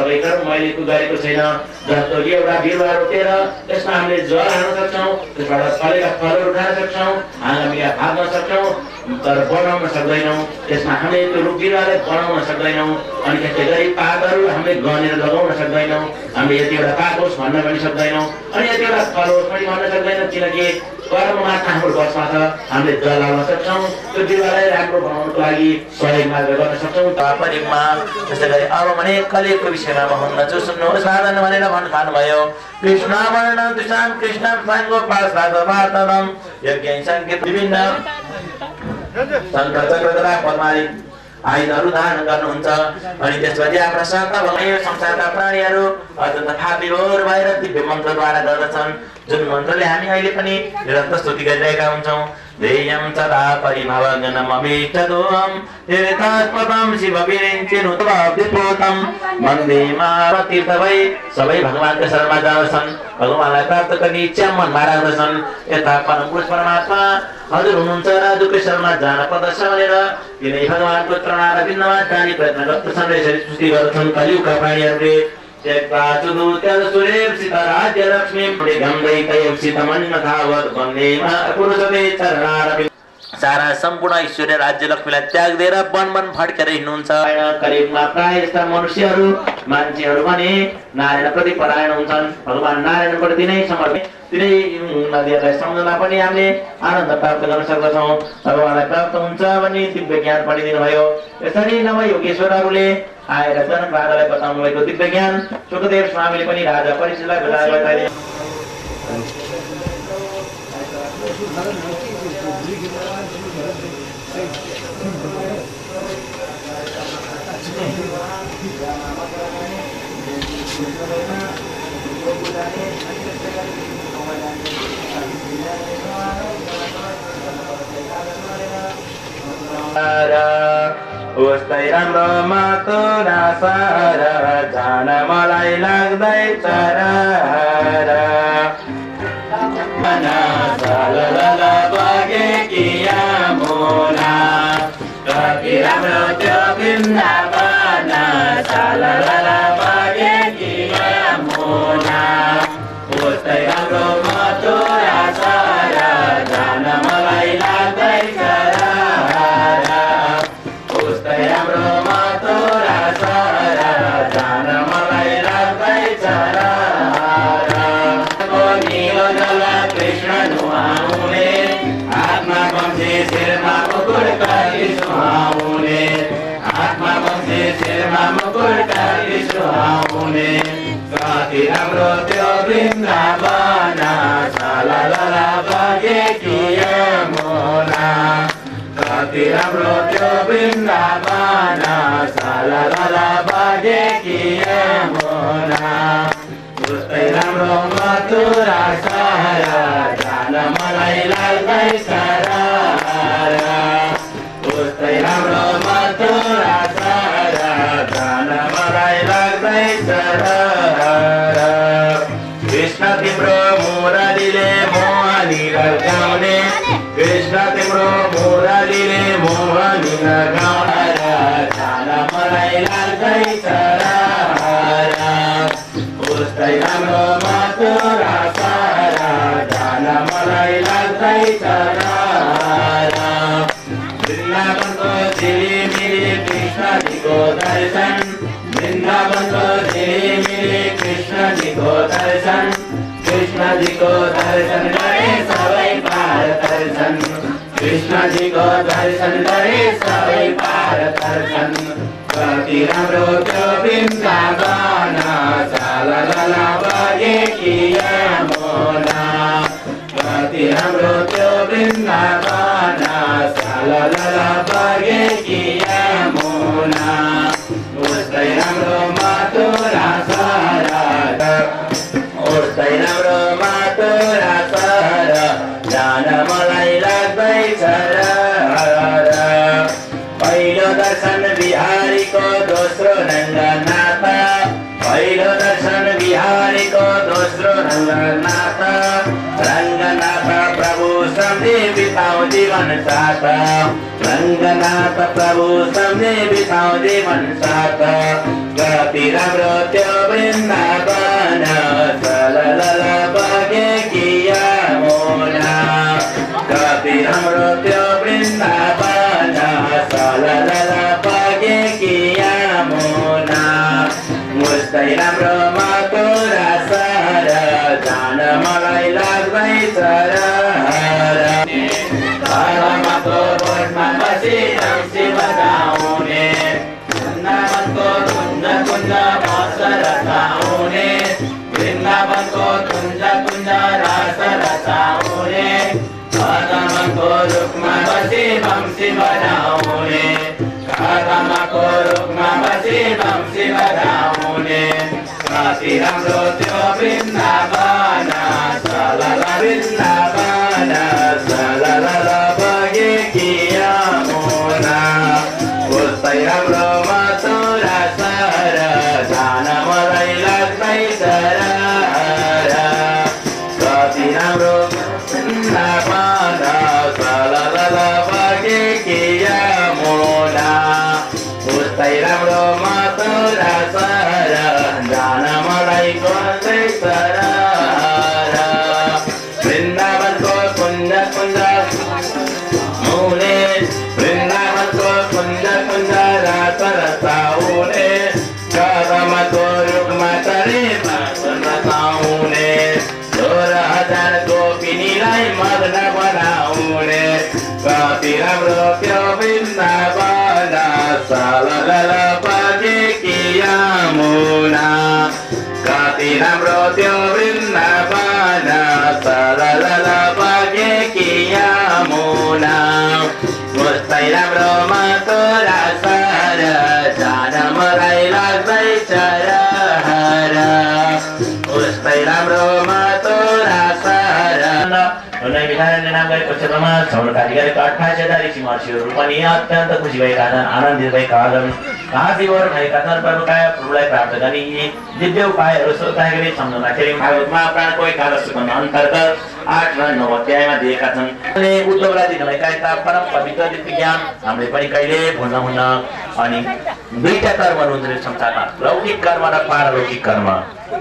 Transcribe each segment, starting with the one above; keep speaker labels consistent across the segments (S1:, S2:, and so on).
S1: मैले गरेको छैन जस्तो कि एउटा बिरुवा रोपेर त्यसमा हामीले जल हाल्न सक्छौँ, त्यसबाट फलेका फलहरू खान सक्छौँ, हामी भाग्न सक्छौँ, तर बनाउन सक्दैनौँ। त्यसमा हामीले त्यो रुख बिरुवालाई बनाउन सक्दैनौँ। अनि त्यस्तै गरी पातहरू हामीले गनेर लगाउन सक्दैनौँ। हामीले यति एउटा पात होस् भन्न पनि सक्दैनौँ, अनि यति एउटा फल होस् पनि भन्न सक्दैनौँ, किनकि कर्ममा हाम्रो बसमा छ। हामीले जल हाल्न सक्छौँ, त्यो बिरुवालाई राम्रो बनाउनको लागि सहयोग मात्र गर्न सक्छौँ। तापनिकमा त्यस्तै गरी अब भने कलियुगको विषयमा म हुन्न जो सुन्नुहोस् साधन भनेर भन्नुभयो। कृष्ण वर्ण दुष्टान कृष्ण साङ्गो पासाद वातनम यज्ञ सङ्केत विभिन्न शङ्ख चक्रधरा पद्माली आयुधहरू धारण गर्नुहुन्छ। अनि त्यसपछि आफ्ना सन्त भगवान संसारका प्राणीहरू अत्यन्त फापिलोर भएर दिव्य मन्त्रद्वारा गर्दछन्, जुन मन्त्रले हामी अहिले पनि निरन्तर स्तुति गरिरहेका हुन्छौँ। ध्येयं सदा परिभवगणममीष्टदोहं तीर्थास्पदं शिवविरिञ्चिनुतवाब्धिपूतं वन्दे मातीर्थ भई सबै भगवानका शरणमा जाँदछन्, भगवानलाई प्राप्त गर्ने इच्छा मनमा राख्दछन्। यता परम पुरुष परमात्मा हजुर हुनुहुन्छ र दुःखै शरणमा जान पर्दछ भनेर तिनै भगवानको चरणारविन्दमा जाने प्रयत्न गर्दछन्। यसरी स्तुति गर्दछन् कलियुगका प्राणीहरूले। सारा सम्पूर्ण ईश्वरीय राज्य लक्ष्मीलाई त्याग दिएर वन भड्केर हिँड्नुहुन्छ। कलियुगमा प्राय जस्ता मनुष्यहरू मान्छेहरू भने नारायण प्रति परायण हुन्छन्, भगवान नारायण प्रति नै समर्पित। तिनै नदीहरूलाई सम्झँदा पनि हामीले आनन्द प्राप्त गर्न सक्दछौँ, भगवानलाई प्राप्त हुन्छ भन्ने दिव्य ज्ञान पनि दिनुभयो। यसरी नवयोगेश्वरहरूले आएर जनक राजालाई बताउनु भएको दिव्य ज्ञान सुखदेव स्वामीले पनि राजा परीक्षितलाई बताए। उस्तै राम्रो मातोरा सारा जान मलाई लाग्दैछ कति राम्रो त्यो वृन्दावन साला बागे किया मोना। उस्तै राम्रो मातोरा सारा जान मलाई लाग्दैछ कति राम्रो त्यो वृन्दावन साला बागे किया मोना। कति राम्रो त्यो वृन्दावन साला बागे किया मोना। उस्तै राम्रो मथुरा सारा जान मलाई लाग्दैछ उस्तै राम्रो मथुरा सारा जान मलाई लाग्दैछ। कृष्ण तिम्रो मुरलीले मोहनी गाउने, कृष्ण तिम्रो मुरलीले मोहनी गाउने जान मलाई लाग्दैछ। उस्तै राम्रो मथुरा सारा जान मलाई लाग्दैछ। वृन्दावनको झिलिमिली कृष्णजीको दर्शन, वृन्दावनको झिलिमिली कृष्णजीको दर्शन, कृष्णजीको दर्शन गरे सबै पार दर्शन, कृष्णजीको दर्शन गरे सबै पार दर्शन। कति राम्रो त्यो वृन्दावन साला बागे किया मोना। कति राम्रो त्यो वृन्दावन साला बागे किया मोना। उस्तै राम्रो मथुरा सारा, उस्तै राम्रो मथुरा सारा जान मलाई लाग्दैछ। पहिलो दर्शन बिहारीको दोस्रो रङ्गनाथ, पहिलो दर्शन बिहारीको दोस्रो रङ्गनाथ, रङ्गनाथ प्रभु सम्झे बिताऊ जीवन साथ, रङ्गनाथ प्रभु सम्झे बिताऊ जीवन साथ। कति राम्रो त्यो वृन्दावन सललल बगे कि यमुना कति राम्रो त्यो वृन्दावन सललल बगे कि यमुना मुस्तै राम्रो मथुरा सहर जान मलाई लाग्दैछ परमको बोटमा बसी औँसी बजाउने वृन्दावनको कुञ्ज कुञ्ज रस रसाउने वृन्दावनको कुञ्ज कुञ्ज रस रसाउने कदमको रुखमा बसी वंशी बजाउने कदमको रुखमा बसी वंशी बजाउने कति राम्रो त्यो वृन्दावन सलल वृन्दावन सलल बगे कि यमुना उस्तै राम्रो मथुरा सहर जान मलाई लाग्दैछ कति राम्रो वृन्दावन सलल बगे कि यमुना उस्तै राम्रो मथुरा सहर जान मलाई गर्दैछ वृन्दावनको कुञ्ज कुञ्ज मुने वृन्दावनको कुञ्ज कुञ्ज रस रसाउने कदमको रुखमा चढे बाँसन रसाउने 16,000 गोपिनीलाई मग्न बनाउने कति राम्रो त्यो वृन्दावन सलल बगे कि यमुना कति राम्रो त्यो वृन्दावन सलल बगे कि यमुना मुस्तै राम्रो मथुरा सहर जान मलाई लाग्दैछ उस्तै राम्रो मथुरा सहर विधानले नाम गरेको क्षेत्रमा श्रवण कार्य गरेका 28,000 ऋषि महर्षिहरू पनि अत्यन्त खुसी भएका छन् आनन्दित भएका छन् काशीवर भएका छन् प्रभुलाई प्राप्त गर्ने यी दिव्य उपायहरू सोच्दा गरी सम्झाउँदाखेरि भागवतमा प्राणको एकादशको अन्तर्गत 8 र 9 अध्यायमा दिएका छन् उद्धवलाई दिनुभएका यस्ता परम पवित्र दिव्य ज्ञान हामीले पनि कहिले भुल्न हुन्न अनि दुईटा कर्महरू हुन्छ संसारमा लौकिक कर्म र पारलौकिक कर्म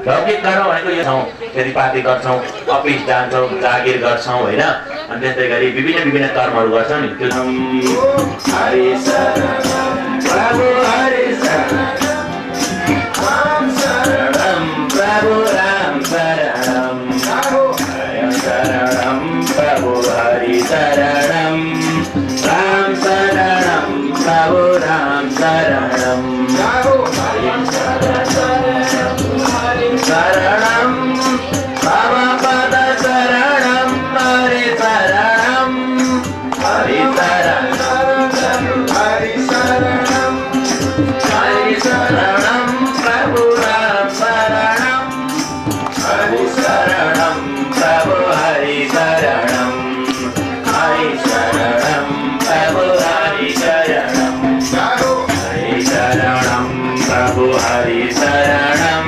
S1: लौकिक कर्म भनेको यो छौँ खेतीपाती गर्छौँ अफिस जान्छौँ जागिर गर्छौँ होइन अनि त्यस्तै गरी विभिन्न कर्महरू गर्छौँ नि त्यो हरि प्रभु हरि शरणम प्रभु राम शरणम शरणम प्रभु हरि शरणम राम शरणम प्रभु राम शरणम शरणम भवपद शरणम हरि शरणम हरि शरणम हरि शरणम हरि शरणम प्रभु राम शरणम हरि शरणम प्रभु हरि शरणम हरि शरणम प्रभु हरि शरणम हरि शरणम प्रभु हरि शरणम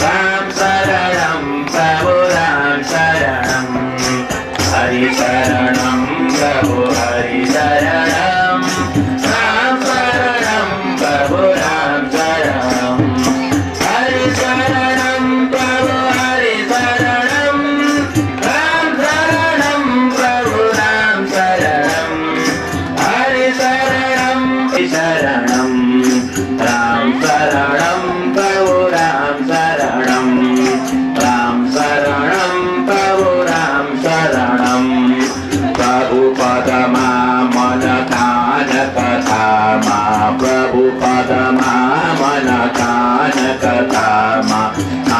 S1: राम शरणम प्रभु राम शरणम हरि शरणम प्रभु हरि शरणम राम शरणम प्रभु राम शरणम हरि शरणम प्रभु हरि शरणम राम शरणम प्रभु राम शरणम हरि शरणम शरणम राम शरणम प्रभु राम शरणम राम शरणम प्रभु राम शरणम प्रभु पदमा मन कान कथामा प्रभु पदमा मन कान कथामा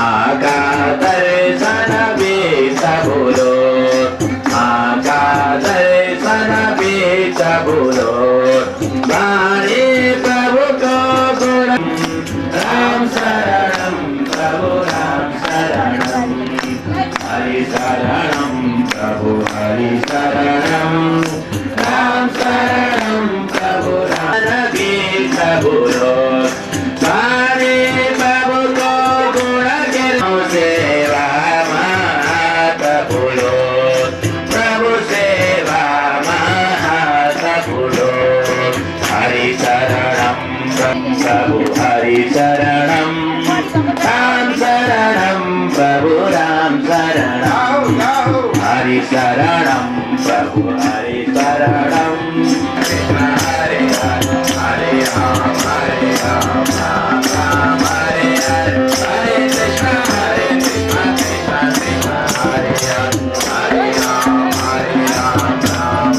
S1: आका दर्शन बेच बोलो आका दर्शन बेच बोलो बाणी प्रभु को गुण राम शरणम प्रभु राम शरणम हरि शरणम प्रभु हरि शरणम राम शरणम प्रभु राम बोलो बाणी प्रभु को गुण शरणं प्रभु राम शरणं हरि शरणं प्रभु हरि शरणं कृष्ण हरे हरे हरे राम राम राम हरे हरे हरे कृष्ण कृष्ण कृष्ण हरे हरे हरे राम राम राम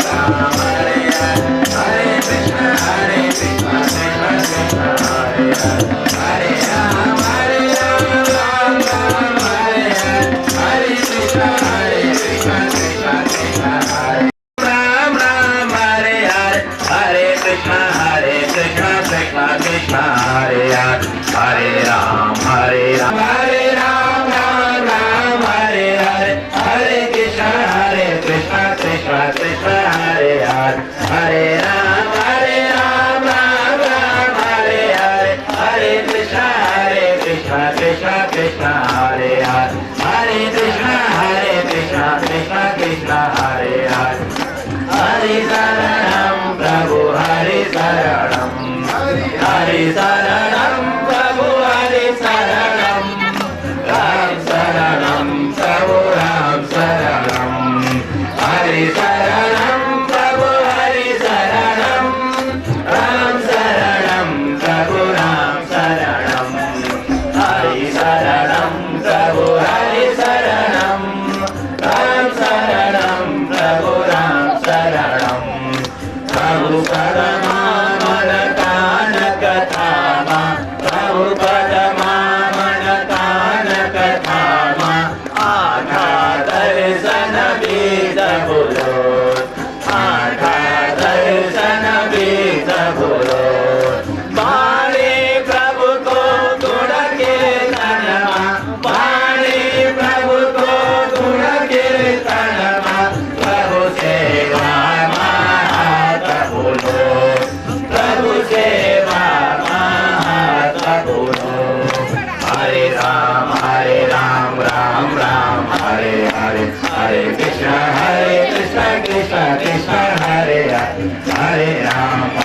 S1: हरे हरे हरे कृष्ण कृष्ण कृष्ण हरे हरे हरे राम राम राम हरे हरे हरे कृष्ण कृष्ण कृष्ण हरे राम राम हरे हरे हरे कृष्ण कृष्ण कृष्ण हरे हरे हरे राम राम राम राम हरे हरे हरे कृष्ण कृष्ण कृष्ण कृष्ण हरे हरे हरे राम राम राम हरे हरे हरे कृष्ण कृष्ण कृष्ण कृष्ण हरे हरे हरे कृष्ण कृष्ण कृष्ण हरे हरे हरि शरणं प्रभु हरि शरणं हरि शरणं प्रभु हरि शरणं राम शरणं प्रभु राम शरणं हरि शरणं प्रभु हरि शरणं राम शरणं प्रभु राम शरणं हरि शरणं प्रभु हरि शरणं राम शरणं प्रभु राम शरणं प्रभु पदमामनतानकथामा प्रभु पदमामनतानकथामा आठा दर्शन वेद बोलो आठा दर्शन वेद बोलो बाणे प्रभु को गुण कीर्तनमा बाणे प्रभु को गुण कीर्तनमा प्रभु सेवा महात बोलो प्रभु सेवा महात बोलो हरे राम राम राम हरे हरे हरे कृष्ण कृष्ण कृष्ण हरे हरे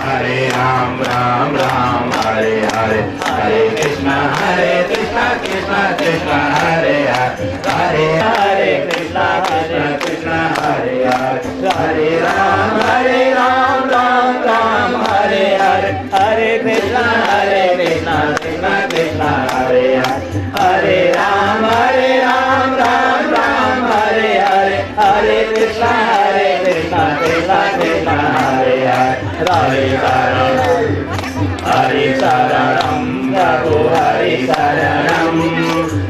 S1: हरे राम राम राम हरे हरे हरे कृष्ण कृष्ण कृष्ण हरे हरे हरे कृष्ण कृष्ण हरे हरे हरे राम राम राम हरे हरे हरे कृष्ण कृष्ण कृष्ण हरे हरे हरे राम राम राम हरे हरे हरे कृष्ण कृष्ण कृष्ण हरे हरे हरे शरणं प्रभु हरि शरणं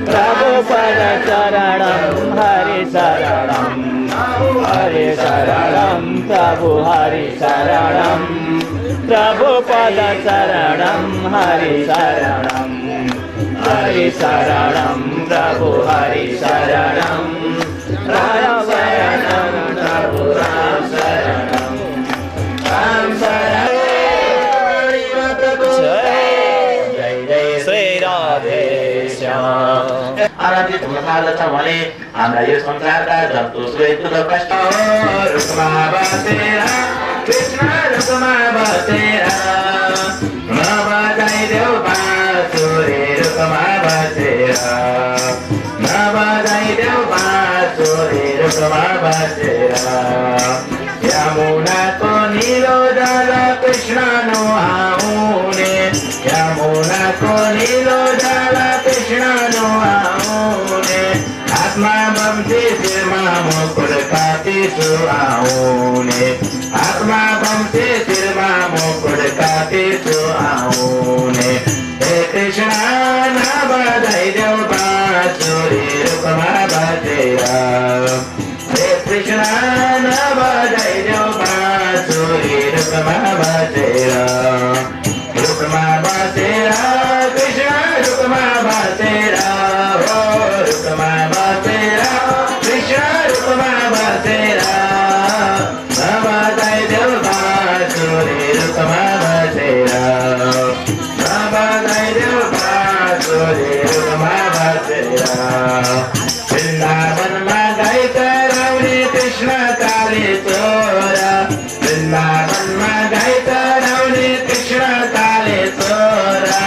S1: प्रभु पद शरणं हरि शरणं हरि शरणं प्रभु हरि शरणं प्रभु पद शरणं हरि शरणं हरि शरणं प्रभु हरि शरणं राम शरणं प्रभु राम शरणं राम शरणं आराधित हुन थाल्दछ भने हाम्रा यो संसारका जन्तु श्वेत कष्ट रुखमा बसेर कृष्ण रुखमा बसेर नबजाइदेऊ बाँसुरी रुखमा बसेर नबजाइदेऊ बाँसुरी रुखमा बसेर यमुनाको निलो जल कृष्ण नुहाउने यमुनाको निलो जल कृष्ण नुहाउने हातमा बम्सी शिरमा मुकुट काटी सुहाउने हातमा बम्सी शिरमा मुकुट काटी सुहाउने हे कृष्ण नबजाइदेऊ बाँसुरी रुखमा बसेर हे कृष्ण नबजाइदेऊ बाँसुरी रुखमा बसेर रुखमा बसेर कृष्ण रुखमा बसेर हो रुखमा बसेर कृष्ण रुखमा बसेर नबजाइदेऊ बाँसुरी रुखमा बसेर नबजाइदेऊ बाँसुरी रुखमा बसेर वृन्दावनमा गाई चराउने कृष्ण काली छोरा वृन्दावनमा गाई चराउने कृष्ण काली छोरा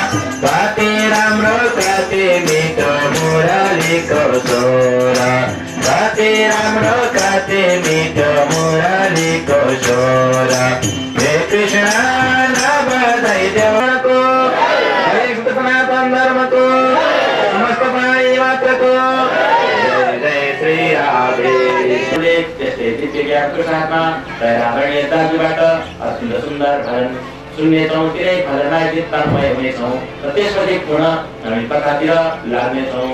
S1: कति राम्रो कति मिठो मुरा मुरलीको स्वर कति राम्रो कति मिठो मुरलीको स्वर हे कृष्ण नबधाई देवको हरे सनातन धर्मको समस्त प्राणी मात्रको जय श्री राधे। त्यस्तै दिव्य ज्ञानको साथमा रावणीय दाजुबाट सुन्दर सुन्दर भजन सुन्नेछौँ। तिनै भजनलाई चित्तमय हुनेछौँ र त्यसपछि पुनः हामी कथातिर लाग्नेछौँ।